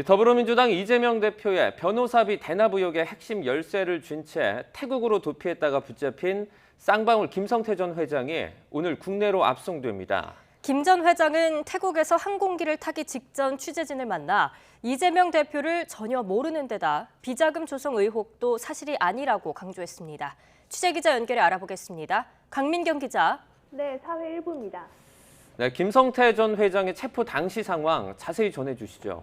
더불어민주당 이재명 대표의 변호사비 대납 의혹의 핵심 열쇠를 쥔 채 태국으로 도피했다가 붙잡힌 쌍방울 김성태 전 회장이 오늘 국내로 압송됩니다. 김 전 회장은 태국에서 항공기를 타기 직전 취재진을 만나 이재명 대표를 전혀 모르는 데다 비자금 조성 의혹도 사실이 아니라고 강조했습니다. 취재기자 연결해 알아보겠습니다. 강민경 기자. 네, 사회 1부입니다. 네, 김성태 전 회장의 체포 당시 상황 자세히 전해주시죠.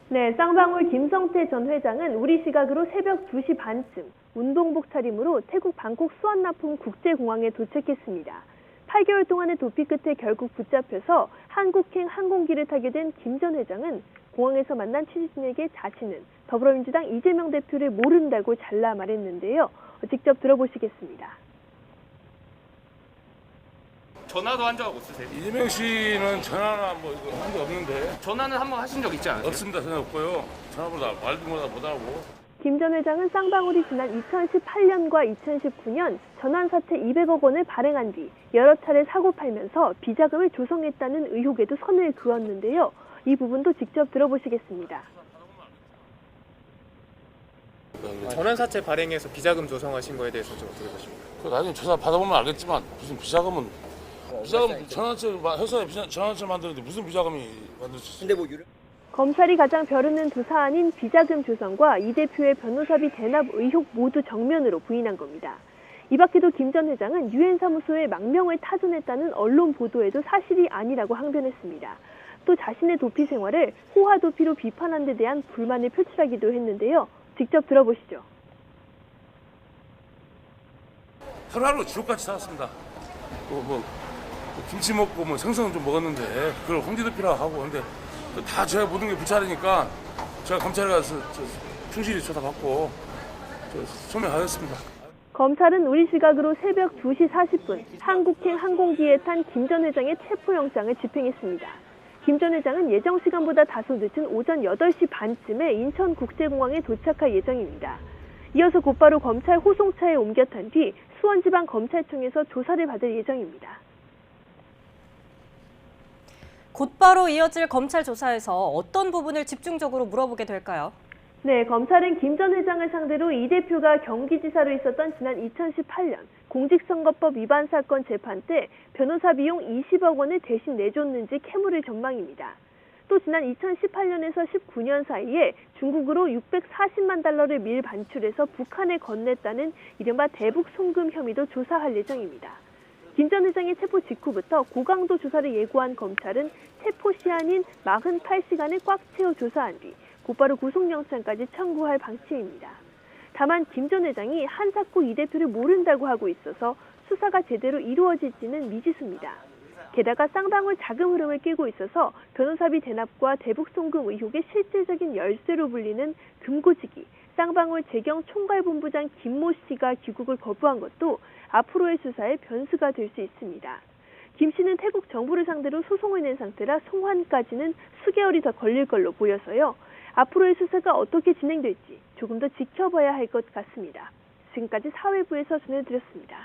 네, 쌍방울 김성태 전 회장은 우리 시각으로 새벽 2시 반쯤 운동복 차림으로 태국 방콕 수완나품 국제공항에 도착했습니다. 8개월 동안의 도피 끝에 결국 붙잡혀서 한국행 항공기를 타게 된 김 전 회장은 공항에서 만난 취재진에게 자신은 더불어민주당 이재명 대표를 모른다고 잘라 말했는데요. 직접 들어보시겠습니다. 전화도 한 적 없으세요? 이재명 씨는 전화나 뭐 이거 한 적 없는데. 전화는 한 번 하신 적 있지 않으세요? 없습니다. 전화 없고요. 전화보다 말도 못하고. 김 전 회장은 쌍방울이 지난 2018년과 2019년 전환 사채 200억 원을 발행한 뒤 여러 차례 사고 팔면서 비자금을 조성했다는 의혹에도 선을 그었는데요. 이 부분도 직접 들어보시겠습니다. 전환사채 발행해서 비자금 조성하신 거에 대해서 좀 어떻게 보십니까? 그 나중에 조사 받아보면 알겠지만 무슨 비자금 회사에 전환채 만드는데 무슨 비자금이 만들 수 있어요? 검찰이 가장 벼르는 두 사안인 비자금 조성과 이 대표의 변호사비 대납 의혹 모두 정면으로 부인한 겁니다. 이 밖에도 김 전 회장은 유엔 사무소에 망명을 타전했다는 언론 보도에도 사실이 아니라고 항변했습니다. 또 자신의 도피 생활을 호화 도피로 비판한 데 대한 불만을 표출하기도 했는데요. 직접 들어보시죠. 하루하루 지옥같이 살았습니다. 김치 먹고 생선 좀 먹었는데 그걸 홍지도피라고 하고 근데 다 제가 모든 게 불찰이니까 제가 검찰에 가서 충실히 조사받고 소명하겠습니다. 검찰은 우리 시각으로 새벽 2시 40분 한국행 항공기에 탄 김 전 회장의 체포영장을 집행했습니다. 김 전 회장은 예정 시간보다 다소 늦은 오전 8시 반쯤에 인천국제공항에 도착할 예정입니다. 이어서 곧바로 검찰 호송차에 옮겨 탄 뒤 수원지방검찰청에서 조사를 받을 예정입니다. 곧바로 이어질 검찰 조사에서 어떤 부분을 집중적으로 물어보게 될까요? 네, 검찰은 김 전 회장을 상대로 이 대표가 경기지사로 있었던 지난 2018년 공직선거법 위반 사건 재판 때 변호사 비용 20억 원을 대신 내줬는지 캐물을 전망입니다. 또 지난 2018년에서 19년 사이에 중국으로 640만 달러를 밀 반출해서 북한에 건넸다는 이른바 대북 송금 혐의도 조사할 예정입니다. 김 전 회장의 체포 직후부터 고강도 조사를 예고한 검찰은 체포 시한인 48시간을 꽉 채워 조사한 뒤 곧바로 구속영장까지 청구할 방침입니다. 다만 김 전 회장이 한사코 이 대표를 모른다고 하고 있어서 수사가 제대로 이루어질지는 미지수입니다. 게다가 쌍방울 자금 흐름을 끼고 있어서 변호사비 대납과 대북 송금 의혹의 실질적인 열쇠로 불리는 금고지기, 쌍방울 재경 총괄본부장 김모 씨가 귀국을 거부한 것도 앞으로의 수사의 변수가 될 수 있습니다. 김 씨는 태국 정부를 상대로 소송을 낸 상태라 송환까지는 수개월이 더 걸릴 걸로 보여서요. 앞으로의 수사가 어떻게 진행될지 조금 더 지켜봐야 할 것 같습니다. 지금까지 사회부에서 전해드렸습니다.